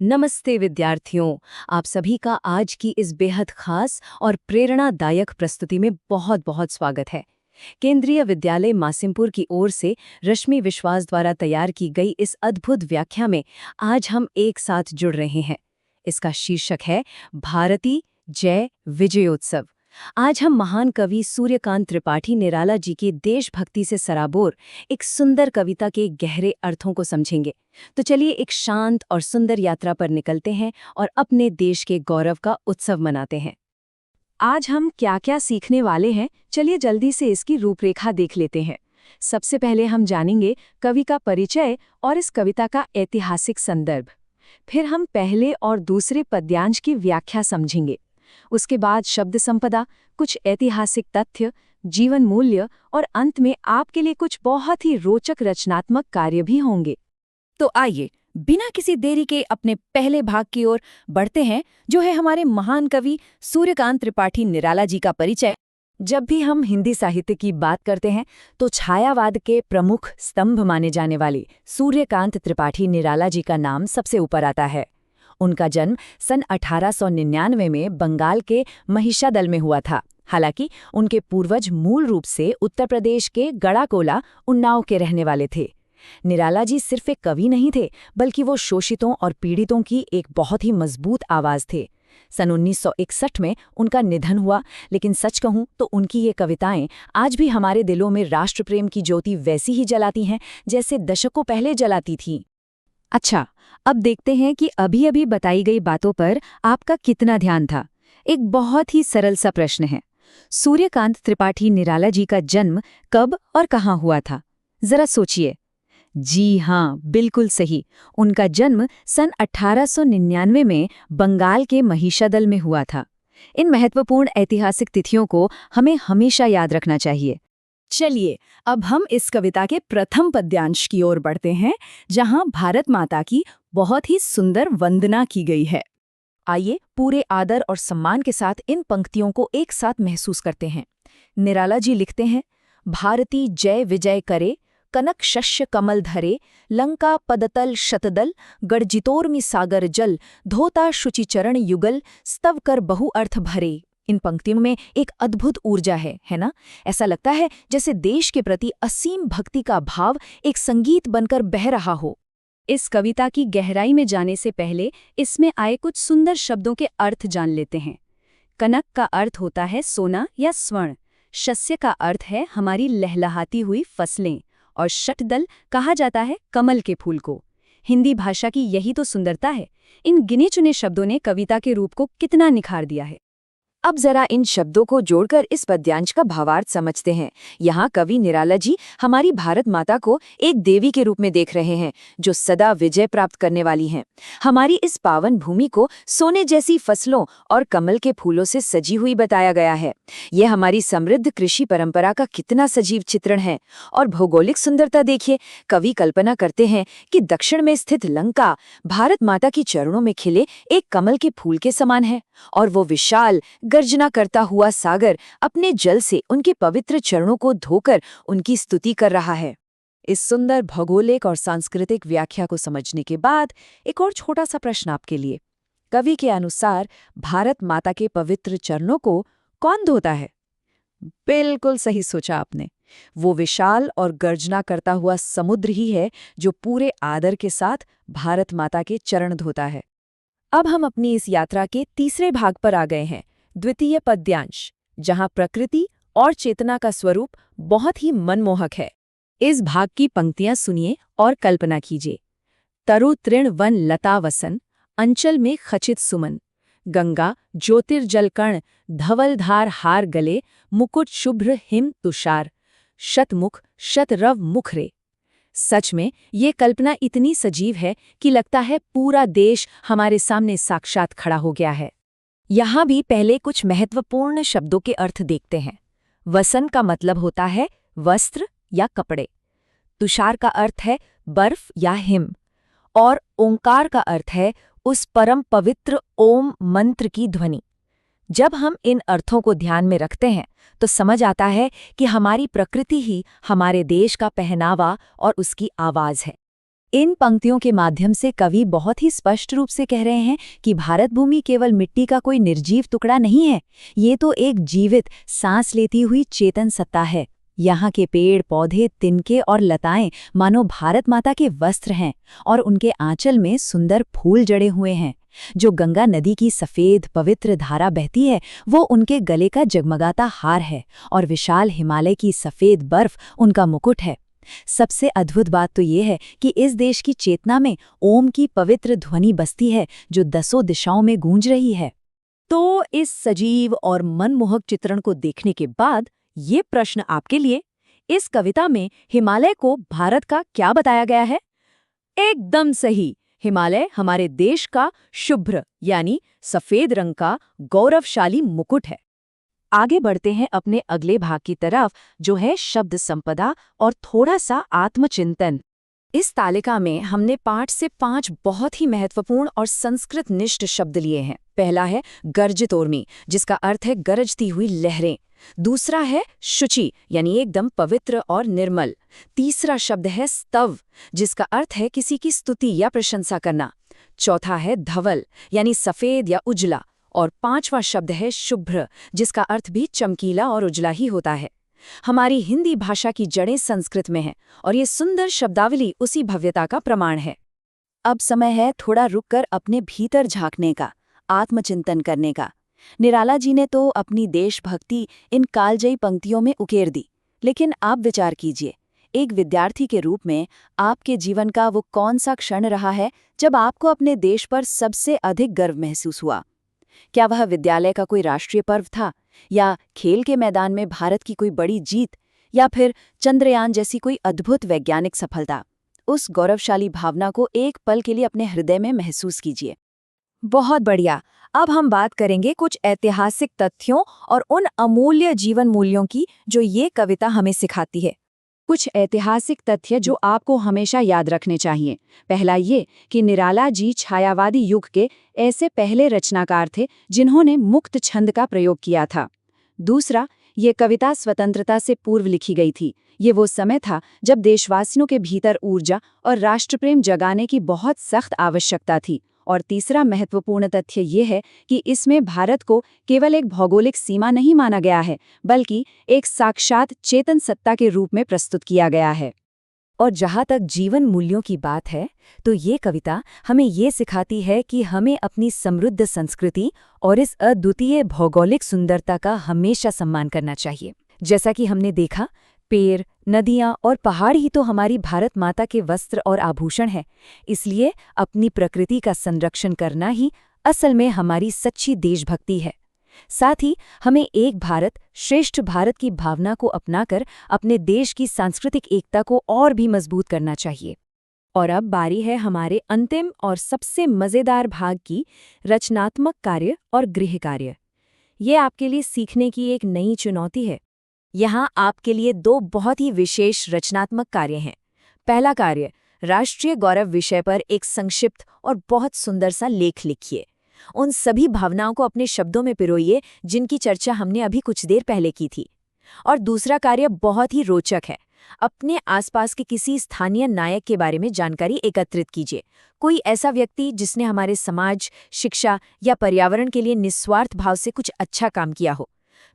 नमस्ते विद्यार्थियों। आप सभी का आज की इस बेहद खास और प्रेरणादायक प्रस्तुति में बहुत बहुत स्वागत है। केंद्रीय विद्यालय मासिमपुर की ओर से रश्मि विश्वास द्वारा तैयार की गई इस अद्भुत व्याख्या में आज हम एक साथ जुड़ रहे हैं। इसका शीर्षक है भारती जय विजयोत्सव। आज हम महान कवि सूर्यकांत त्रिपाठी निराला जी की देशभक्ति से सराबोर एक सुंदर कविता के गहरे अर्थों को समझेंगे। तो चलिए एक शांत और सुंदर यात्रा पर निकलते हैं और अपने देश के गौरव का उत्सव मनाते हैं। आज हम क्या क्या सीखने वाले हैं, चलिए जल्दी से इसकी रूपरेखा देख लेते हैं। सबसे पहले हम जानेंगे कवि का परिचय और इस कविता का ऐतिहासिक संदर्भ। फिर हम पहले और दूसरे पद्यांश की व्याख्या समझेंगे। उसके बाद शब्द संपदा, कुछ ऐतिहासिक तथ्य, जीवन मूल्य और अंत में आपके लिए कुछ बहुत ही रोचक रचनात्मक कार्य भी होंगे। तो आइए बिना किसी देरी के अपने पहले भाग की ओर बढ़ते हैं, जो है हमारे महान कवि सूर्यकांत त्रिपाठी निराला जी का परिचय। जब भी हम हिंदी साहित्य की बात करते हैं तो छायावाद के प्रमुख स्तंभ माने जाने वाले सूर्यकांत त्रिपाठी निराला जी का नाम सबसे ऊपर आता है। उनका जन्म सन 1899 में बंगाल के महिषादल में हुआ था। हालांकि उनके पूर्वज मूल रूप से उत्तर प्रदेश के गढ़ाकोला, उन्नाव के रहने वाले थे। निराला जी सिर्फ एक कवि नहीं थे, बल्कि वो शोषितों और पीड़ितों की एक बहुत ही मजबूत आवाज थे। सन 1961 में उनका निधन हुआ, लेकिन सच कहूं तो उनकी ये कविताएं आज भी हमारे दिलों में राष्ट्रप्रेम की ज्योति वैसी ही जलाती हैं जैसे दशकों पहले जलाती थीं। अच्छा, अब देखते हैं कि अभी अभी बताई गई बातों पर आपका कितना ध्यान था। एक बहुत ही सरल सा प्रश्न है, सूर्यकांत त्रिपाठी निराला जी का जन्म कब और कहाँ हुआ था? जरा सोचिए। जी हाँ, बिल्कुल सही। उनका जन्म सन 1899 में बंगाल के महिषादल में हुआ था। इन महत्वपूर्ण ऐतिहासिक तिथियों को हमें हमेशा याद रखना चाहिए। चलिए अब हम इस कविता के प्रथम पद्यांश की ओर बढ़ते हैं, जहां भारत माता की बहुत ही सुंदर वंदना की गई है। आइए पूरे आदर और सम्मान के साथ इन पंक्तियों को एक साथ महसूस करते हैं। निराला जी लिखते हैं, भारती जय विजय करे, कनक शस्य कमल धरे, लंका पदतल शतदल, गढ़जितोर्मि सागर जल, धोता शुचिचरण युगल, स्तव कर बहु अर्थ भरे। इन पंक्तियों में एक अद्भुत ऊर्जा है ना? ऐसा लगता है जैसे देश के प्रति असीम भक्ति का भाव एक संगीत बनकर बह रहा हो। इस कविता की गहराई में जाने से पहले इसमें आए कुछ सुंदर शब्दों के अर्थ जान लेते हैं। कनक का अर्थ होता है सोना या स्वर्ण, शस्य का अर्थ है हमारी लहलहाती हुई फसलें, और शतदल कहा जाता है कमल के फूल को। हिंदी भाषा की यही तो सुंदरता है। इन गिने चुने शब्दों ने कविता के रूप को कितना निखार दिया है। अब जरा इन शब्दों को जोड़कर इस पद्यांश का भावार्थ समझते हैं। यहाँ कवि निराला जी हमारी भारत माता को एक देवी के रूप में देख रहे हैं, जो सदा विजय प्राप्त करने वाली हैं। हमारी इस पावन भूमि को सोने जैसी फसलों और कमल के फूलों से सजी हुई बताया गया है। यह हमारी समृद्ध कृषि परंपरा का कितना सजीव चित्रण है। और भौगोलिक सुंदरता देखिए, कवि कल्पना करते हैं कि दक्षिण में स्थित लंका भारत माता की चरणों में खिले एक कमल के फूल के समान है, और वो विशाल गर्जना करता हुआ सागर अपने जल से उनके पवित्र चरणों को धोकर उनकी स्तुति कर रहा है। इस सुंदर भौगोलिक और सांस्कृतिक व्याख्या को समझने के बाद एक और छोटा सा प्रश्न आपके लिए। कवि के अनुसार भारत माता के पवित्र चरणों को कौन धोता है? बिल्कुल सही सोचा आपने। वो विशाल और गर्जना करता हुआ समुद्र ही है जो पूरे आदर के साथ भारत माता के चरण धोता है। अब हम अपनी इस यात्रा के तीसरे भाग पर आ गए हैं, द्वितीय पद्यांश, जहां प्रकृति और चेतना का स्वरूप बहुत ही मनमोहक है। इस भाग की पंक्तियां सुनिए और कल्पना कीजिए। तरु तृण वन लता वसन, अंचल में खचित सुमन, गंगा ज्योतिर्जल कण, धवल धार हार गले, मुकुट शुभ्र हिम तुषार, शतमुख शतरव मुखरे। सच में ये कल्पना इतनी सजीव है कि लगता है पूरा देश हमारे सामने साक्षात खड़ा हो गया है। यहाँ भी पहले कुछ महत्वपूर्ण शब्दों के अर्थ देखते हैं। वसन का मतलब होता है वस्त्र या कपड़े, तुषार का अर्थ है बर्फ या हिम, और ओंकार का अर्थ है उस परम पवित्र ओम मंत्र की ध्वनि। जब हम इन अर्थों को ध्यान में रखते हैं तो समझ आता है कि हमारी प्रकृति ही हमारे देश का पहनावा और उसकी आवाज है। इन पंक्तियों के माध्यम से कवि बहुत ही स्पष्ट रूप से कह रहे हैं कि भारत भूमि केवल मिट्टी का कोई निर्जीव टुकड़ा नहीं है, ये तो एक जीवित, सांस लेती हुई चेतन सत्ता है। यहाँ के पेड़ पौधे, तिनके और लताएं मानो भारत माता के वस्त्र हैं और उनके आंचल में सुंदर फूल जड़े हुए हैं। जो गंगा नदी की सफेद पवित्र धारा बहती है वो उनके गले का जगमगाता हार है और विशाल हिमालय की सफेद बर्फ उनका मुकुट है। सबसे अद्भुत बात तो ये है कि इस देश की चेतना में ओम की पवित्र ध्वनि बसती है जो 10 दिशाओं में गूंज रही है। तो इस सजीव और मनमोहक चित्रण को देखने के बाद ये प्रश्न आपके लिए, इस कविता में हिमालय को भारत का क्या बताया गया है? एकदम सही, हिमालय हमारे देश का शुभ्र यानी सफेद रंग का गौरवशाली मुकुट है। आगे बढ़ते हैं अपने अगले भाग की तरफ, जो है शब्द संपदा और थोड़ा सा आत्मचिंतन। इस तालिका में हमने 5 से 5 बहुत ही महत्वपूर्ण और संस्कृत निष्ठ शब्द लिए हैं। पहला है गर्जितोर्मी, जिसका अर्थ है गरजती हुई लहरें। दूसरा है शुचि, यानी एकदम पवित्र और निर्मल। तीसरा शब्द है स्तव, जिसका अर्थ है किसी की स्तुति या प्रशंसा करना। चौथा है धवल, यानी सफेद या उजला। और 5वां शब्द है शुभ्र, जिसका अर्थ भी चमकीला और उजला ही होता है। हमारी हिंदी भाषा की जड़ें संस्कृत में हैं और ये सुंदर शब्दावली उसी भव्यता का प्रमाण है। अब समय है थोड़ा रुककर अपने भीतर झांकने का, आत्मचिंतन करने का। निराला जी ने तो अपनी देशभक्ति इन कालजयी पंक्तियों में उकेर दी, लेकिन आप विचार कीजिए, एक विद्यार्थी के रूप में आपके जीवन का वो कौन सा क्षण रहा है जब आपको अपने देश पर सबसे अधिक गर्व महसूस हुआ? क्या वह विद्यालय का कोई राष्ट्रीय पर्व था, या खेल के मैदान में भारत की कोई बड़ी जीत, या फिर चंद्रयान जैसी कोई अद्भुत वैज्ञानिक सफलता? उस गौरवशाली भावना को एक पल के लिए अपने हृदय में महसूस कीजिए। बहुत बढ़िया। अब हम बात करेंगे कुछ ऐतिहासिक तथ्यों और उन अमूल्य जीवन मूल्यों की जो ये कविता हमें सिखाती है। कुछ ऐतिहासिक तथ्य जो आपको हमेशा याद रखने चाहिए। पहला ये कि निराला जी छायावादी युग के ऐसे पहले रचनाकार थे जिन्होंने मुक्त छंद का प्रयोग किया था। दूसरा, ये कविता स्वतंत्रता से पूर्व लिखी गई थी। ये वो समय था जब देशवासियों के भीतर ऊर्जा और राष्ट्रप्रेम जगाने की बहुत सख्त आवश्यकता थी। और तीसरा महत्वपूर्ण तथ्य ये है कि इसमें भारत को केवल एक भौगोलिक सीमा नहीं माना गया है, बल्कि एक साक्षात चेतन सत्ता के रूप में प्रस्तुत किया गया है। और जहाँ तक जीवन मूल्यों की बात है, तो ये कविता हमें ये सिखाती है कि हमें अपनी समृद्ध संस्कृति और इस अद्वितीय भौगोलिक सुंदरता का हमेशा सम्मान करना चाहिए। जैसा कि हमने देखा, पेड़, नदियाँ और पहाड़ ही तो हमारी भारत माता के वस्त्र और आभूषण हैं। इसलिए अपनी प्रकृति का संरक्षण करना ही असल में हमारी सच्ची देशभक्ति है। साथ ही हमें एक भारत श्रेष्ठ भारत की भावना को अपनाकर अपने देश की सांस्कृतिक एकता को और भी मजबूत करना चाहिए। और अब बारी है हमारे अंतिम और सबसे मज़ेदार भाग की, रचनात्मक कार्य और गृह कार्य। ये आपके लिए सीखने की एक नई चुनौती है। यहाँ आपके लिए 2 बहुत ही विशेष रचनात्मक कार्य हैं। पहला कार्य, राष्ट्रीय गौरव विषय पर एक संक्षिप्त और बहुत सुंदर सा लेख लिखिए। उन सभी भावनाओं को अपने शब्दों में पिरोइए जिनकी चर्चा हमने अभी कुछ देर पहले की थी। और दूसरा कार्य बहुत ही रोचक है। अपने आसपास के किसी स्थानीय नायक के बारे में जानकारी एकत्रित कीजिए। कोई ऐसा व्यक्ति जिसने हमारे समाज, शिक्षा या पर्यावरण के लिए निस्वार्थ भाव से कुछ अच्छा काम किया हो।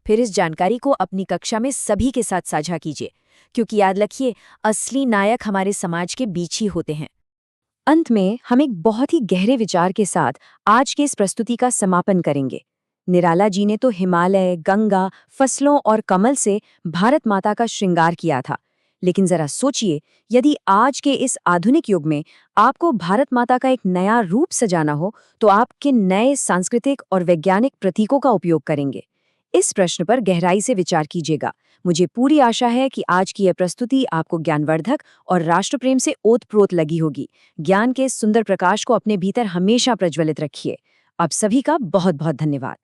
फिर इस जानकारी को अपनी कक्षा में सभी के साथ साझा कीजिए, क्योंकि याद रखिए, असली नायक हमारे समाज के बीच ही होते हैं। अंत में हम एक बहुत ही गहरे विचार के साथ आज के इस प्रस्तुति का समापन करेंगे। निराला जी ने तो हिमालय, गंगा, फसलों और कमल से भारत माता का श्रृंगार किया था, लेकिन जरा सोचिए, यदि आज के इस आधुनिक युग में आपको भारत माता का एक नया रूप सजाना हो, तो आप किन नए सांस्कृतिक और वैज्ञानिक प्रतीकों का उपयोग करेंगे? इस प्रश्न पर गहराई से विचार कीजिएगा। मुझे पूरी आशा है कि आज की यह प्रस्तुति आपको ज्ञानवर्धक और राष्ट्रप्रेम से ओतप्रोत लगी होगी। ज्ञान के इस सुंदर प्रकाश को अपने भीतर हमेशा प्रज्वलित रखिए। आप सभी का बहुत बहुत धन्यवाद।